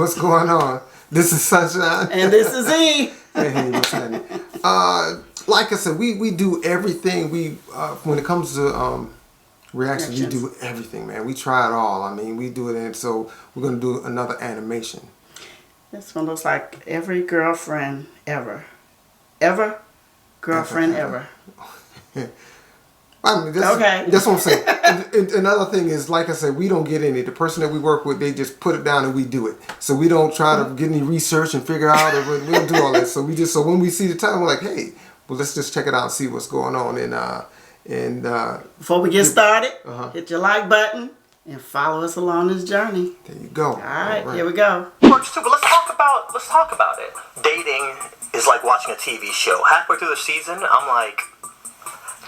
what's going on? This is Sunshine. And this is E. Hey, what's happening? Like I said, we do everything. When it comes to reactions, we do everything, man. We try it all. I mean, we do it, and so we're gonna do another animation. This one looks like every girlfriend ever. Girlfriend ever. I mean, that's what I'm saying. And another thing is, like I said, we don't get any. The person that we work with, they just put it down and we do it. So we don't try to get any research and figure out, or we don't do all that. So when we see the title, we're like, hey, well, let's just check it out and see what's going on. And before we get started, hit your like button and follow us along this journey. There you go. All right, here we go. Works too, but let's talk about it. Dating is like watching a TV show. Halfway through the season, I'm like,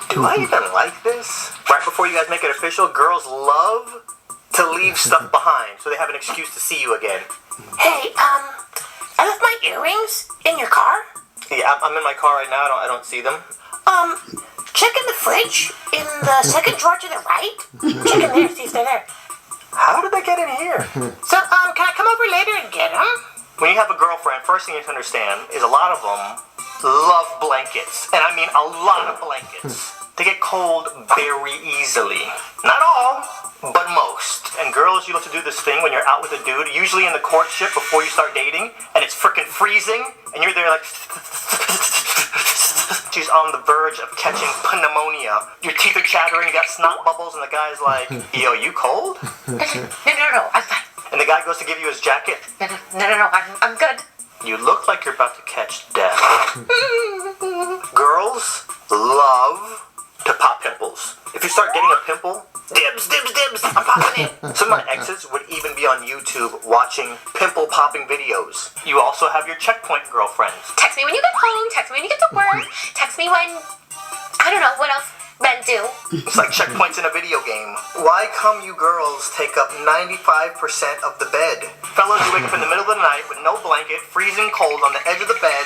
do I even like this? Right before you guys make it official, girls love to leave stuff behind so they have an excuse to see you again. Hey, I left my earrings in your car. Yeah, I'm in my car right now. I don't see them. Check in the fridge in the second drawer to the right. Check in there, see if they're there. How did they get in here? So, can I come over later and get them? When you have a girlfriend, first thing you have to understand is a lot of them love blankets. And I mean a lot of blankets. They get cold very easily. Not all, but most. And girls, you love to do this thing when you're out with a dude, usually in the courtship before you start dating, and it's freaking freezing, and you're there like... She's on the verge of catching pneumonia. Your teeth are chattering, you got snot bubbles, and the guy's like, yo, you cold? No, I'm fine. And the guy goes to give you his jacket. No, I'm good. You look like you're about to catch death. Girls love to pop pimples. If you start getting a pimple, dibs, I'm popping it. Some of my exes would even be on YouTube watching pimple popping videos. You also have your checkpoint girlfriends. Text me when you get home, text me when you get to work, text me when, I don't know, what else men do. It's like checkpoints in a video game. Why come you girls take up 95% of the bed? Fellas, you wake up in the middle of the night with no blanket, freezing cold on the edge of the bed,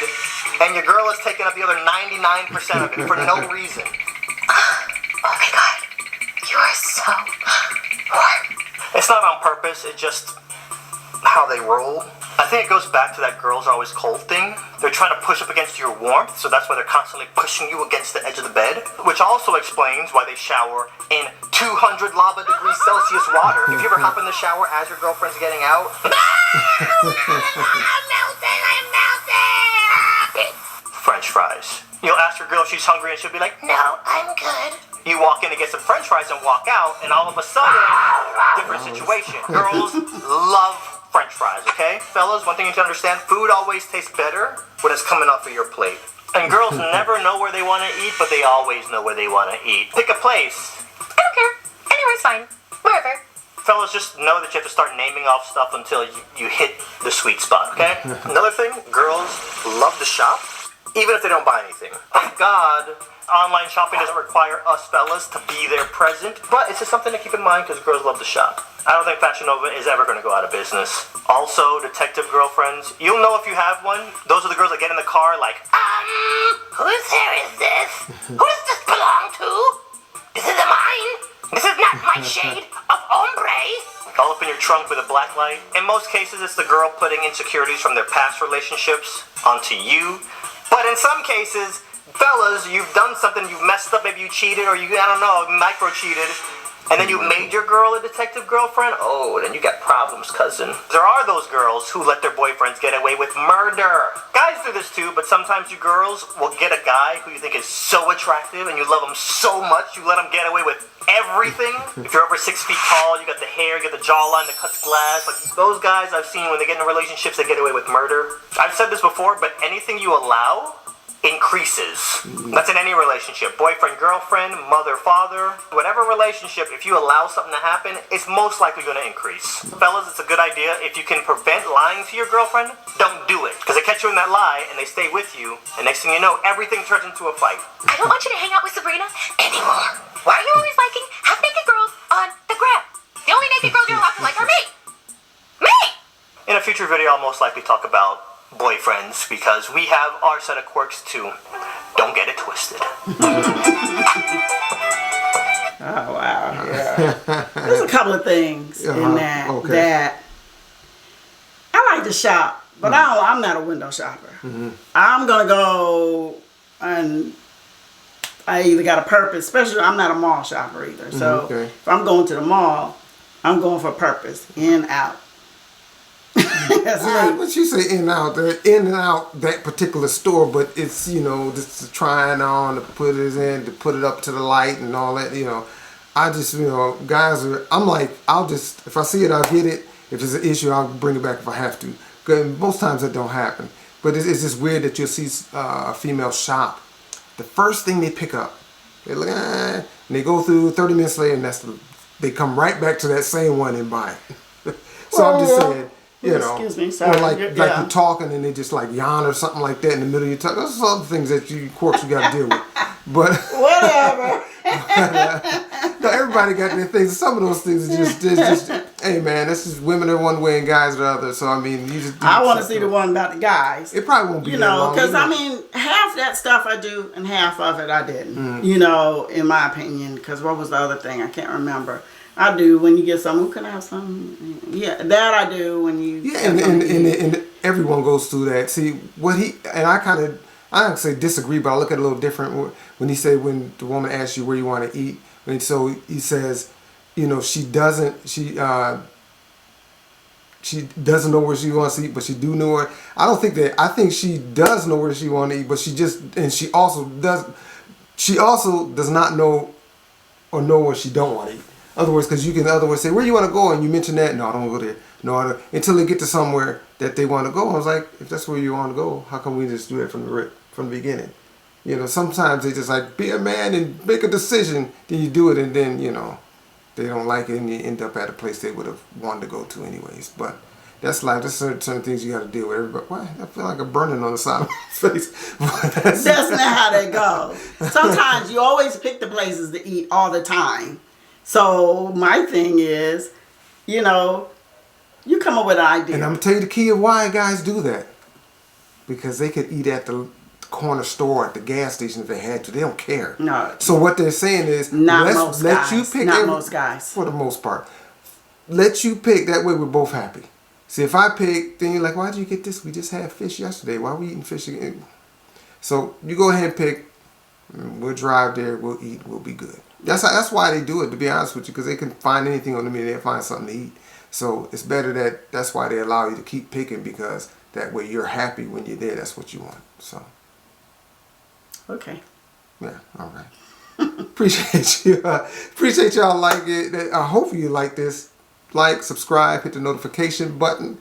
and your girl is taking up the other 99% of it for no reason. Oh my god, you are so warm. It's not on purpose, it's just how they roll. I think it goes back to that girls are always cold thing. They're trying to push up against your warmth, so that's why they're constantly pushing you against the edge of the bed. Which also explains why they shower in 200 lava degrees Celsius water. If you ever hop in the shower as your girlfriend's getting out... I'm melting! French fries. You'll ask your girl if she's hungry and she'll be like, No, I'm good. you walk in to get some french fries and walk out, and all of a sudden, different situation. Girls love french fries, okay? Fellas, one thing you need to understand, food always tastes better when it's coming off of your plate. And girls never know where they want to eat, but they always know where they want to eat. Pick a place. I don't care. Anywhere's fine. Wherever. Fellas, just know that you have to start naming off stuff until you hit the sweet spot, okay? Another thing, girls love to shop, even if they don't buy anything. Thank God, online shopping doesn't require us fellas to be there present, but it's just something to keep in mind because girls love to shop. I don't think Fashion Nova is ever going to go out of business. Also, detective girlfriends, you'll know if you have one. Those are the girls that get in the car like, Whose hair is this? Who does this belong to? This isn't mine. This is not my shade of ombre. all up in your trunk with a black light. In most cases, it's the girl putting insecurities from their past relationships onto you. But in some cases, fellas, you've done something, you've messed up, maybe you cheated or you, I don't know, micro-cheated, and then you made your girl a detective girlfriend? Oh, then you got problems, cousin. There are those girls who let their boyfriends get away with murder. Guys do this too, but sometimes you girls will get a guy who you think is so attractive and you love him so much, you let him get away with everything. If you're over 6 feet tall, you got the hair, you got the jawline that cuts glass. Like those guys I've seen when they get into relationships, they get away with murder. I've said this before, but anything you allow increases. That's in any relationship. Boyfriend, girlfriend, mother, father, whatever relationship, if you allow something to happen, it's most likely going to increase. Fellas, it's a good idea. If you can prevent lying to your girlfriend, don't do it. Because they catch you in that lie and they stay with you, and next thing you know, everything turns into a fight. I don't want you to hang out with Sabrina anymore. Why are you always liking half-naked girls on the gram? The only naked girls you're allowed to like are me. Me! In a future video, I'll most likely talk about boyfriends because we have our set of quirks too. Don't get it twisted. Oh wow, yeah. There's a couple of things in that that I like like to shop, but I'm not a window shopper. I'm gonna go and I either got a purpose, especially I'm not a mall shopper either. So if I'm going to the mall, I'm going for a purpose, in, out. That's me. But you say in and out, they're in and out that particular store, but it's, you know, just to try it on, to put it in, to put it up to the light and all that, you know. I just, you know, guys I'm like, I'll just, if I see it, I'll get it. If there's an issue, I'll bring it back if I have to. Because most times that don't happen. But it's just weird that you'll see a female shop. The first thing they pick up, they look, and they go through 30 minutes later, and they come right back to that same one and buy it. So I'm just saying, you know, excuse me, sorry. or like you're talking and they just like yawn or something like that in the middle of your talk. Those are other things that quirks you got to deal with. But whatever. No, everybody got their things. Some of those things are just hey man, that's just women are one way and guys are the other. So I mean, you just. I want to see the one about the guys. It probably won't be. You know, because I I mean, half that stuff I do and half of it I didn't. You know, in my opinion. Because what was the other thing? I can't remember. I do when you get some. Can I have some? Yeah, that I do when you. Yeah, and everyone goes through that. See what I don't say disagree, but I look at it a little different when he said when the woman asks you where you want to eat, and so he says, you know, she doesn't know where she wants to eat, but she do know where. I don't think that. I think she does know where she wants to eat, but she also does not know or know where she don't want to eat. In other words, because you can say where you want to go, and you mention that. No, I don't want to go there. No, I don't. Until they get to somewhere that they want to go. I was like, if that's where you want to go, how come we just do that from the beginning? You know, sometimes they just like be a man and make a decision. Then you do it, and then you know they don't like it, and you end up at a place they would have wanted to go to anyways. But that's life. There's certain things you got to deal with. Everybody, why? I feel like a burning on the side of my face. That's not how that goes. Sometimes you always pick the places to eat all the time. So my thing is, you know, you come up with an idea. And I'm going to tell you the key of why guys do that. Because they could eat at the corner store, at the gas station if they had to. They don't care. No. So what they're saying is, most guys. For the most part. Let you pick. That way we're both happy. See, if I pick, then you're like, why did you get this? We just had fish yesterday. Why are we eating fish again? So you go ahead and pick. We'll drive there. We'll eat. We'll be good. That's why they do it, to be honest with you, because they can find anything on the menu. They'll find something to eat. So it's better that's why they allow you to keep picking, because that way you're happy when you're there. That's what you want. So. Okay. Yeah. All right. Appreciate you. Appreciate y'all like it. Hopefully you like this. Like, subscribe, hit the notification button.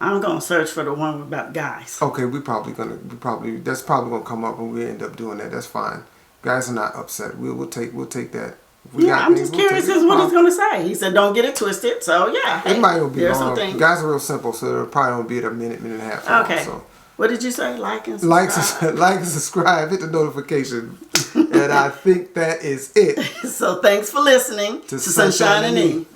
I'm gonna search for the one about guys. Okay, that's probably gonna come up when we end up doing that. That's fine. Guys are not upset. We'll take that. I'm just curious as what he's gonna say. He said, "Don't get it twisted." So yeah, it might be there's long. something. Guys are real simple, so it'll probably only be a minute and a half. Long, okay. So. What did you say? Like and subscribe. Like and subscribe. Hit the notification, and I think that is it. So thanks for listening to Sunshine and E.